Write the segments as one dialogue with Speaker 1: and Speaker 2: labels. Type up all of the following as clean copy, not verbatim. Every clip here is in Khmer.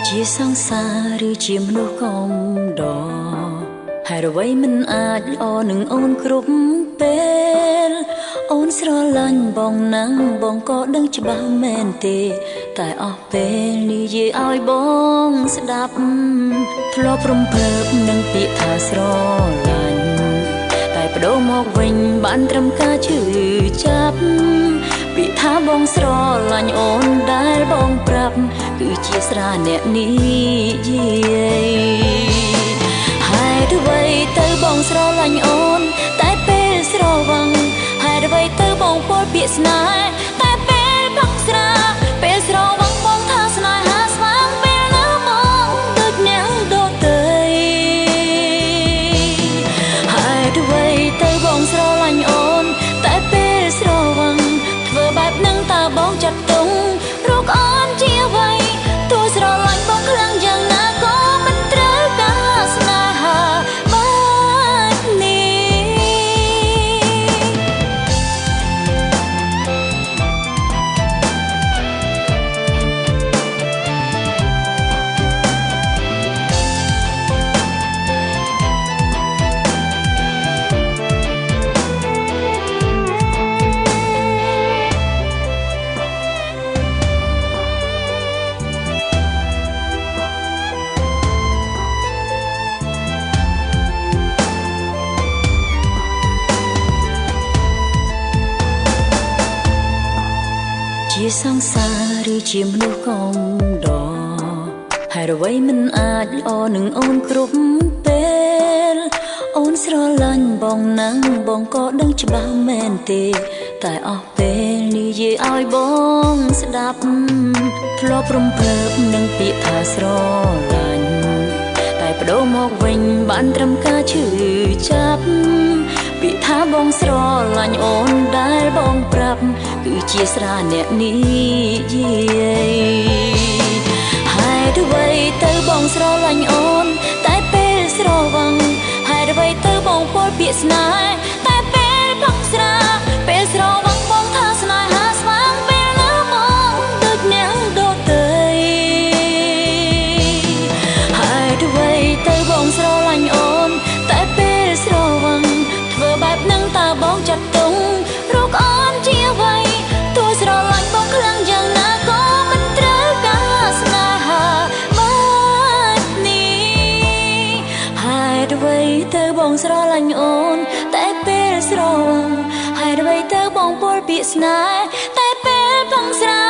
Speaker 1: ជាសង្សារឬជាមនុស្សកំដរហើយអ្វីមិនអាចល្អនឹងអូនគ្រប់ពេលអូនស្រឡាញ់បងណាំងបងក៏ដឹងច្បាស់មែនទេតែអស់ពេលនិយាយឲ្យបងស្ដាប់ធ្លាប់រំភើបនឹងពាក្យថាស្រឡាញ់តែបដូរមកវិញបានត្រឹមការឈឺចាប់ពាក្យថាបងស្រឡាញ់អូនដែលបងប្រាប់គឺជាស្រាអ្នកនិយាយហេតុអ្វីទៅបងស្រឡាញ់អូនតែពេលស្រវឹងហេតុអ្វីទៅបងពោលពាក្យស្នេហ៍តែពេលផឹកស្រាពេលស្រវឹងបងថាស្នេហាស្វាងពេលណាបងដូចអ្នកដទៃហេតុអ្វីទៅបងស្រឡាញ់អូនតែពេលស្រវឹងធ្វើបែបនឹងតើបងចាត់ទុំរកអូនជាអ្វីទោះស្រឡាញ់បងខ្លាំងយ៉ាងណាក៏មិនត្រូវការស្នេហាបែបនេះជាសង្សារឬជាមនុស្សកំដរហើយអ្វីមិនអាចល្អនឹងអូនគ្រប់ពេលអូនស្រឡាញ់បងណាំងបងក៏ដឹងច្បាស់មែនទេតែអស់ពេលនិយាយឲ្យបងស្ដាប់ធ្លាប់រំភើបនឹងពាក្យថាស្រឡាញ់តែបដូរមកវិញបានត្រឹមការឈឺចាប់ពាក្យថាបងស្រឡាញ់អូនដែលបងប្រាប់គឺជាស្រាអ្នកនិយាយហេតុអ្វីទៅបងស្រឡាញ់អូនតែពេលស្រវឹងហេតុអ្វីទៅបងពោលពាក្យស្នេហ៍តែពេលផឹកស្រាពេលស្រវឹងបងថាស្នេហាស្វាងពេលណាបងដូចអ្នកដទៃហេតុអ្វីទៅបងស្រឡាញ់អូនតែពេលស្រវឹងធ្វើបែបនឹងតើបងចាត់ទុំរកអូនជាអ្វីទោះស្រឡាញ់បងខ្លាំងយ៉ាងណាក៏មិនត្រូវការស្នេហាបែបនេះហេតុអ្វីទៅបងស្រឡាញ់អូនតែពេលស្រវឹងហេតុអ្វីទៅបងពោលពាក្យស្នេហ៍តែពេលផឹកស្រា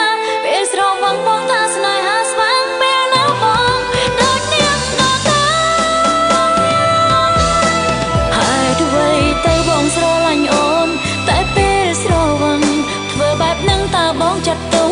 Speaker 1: ពេលស្រវឹងបងថាស្នេហាស្វាងពេលណាបងដូចនាងដទៃហេតុអ្វីទៅបងស្រឡាញ់អូនតែពេលស្រវឹងធ្វើបែបនឹងតើបងចាត់ទុំ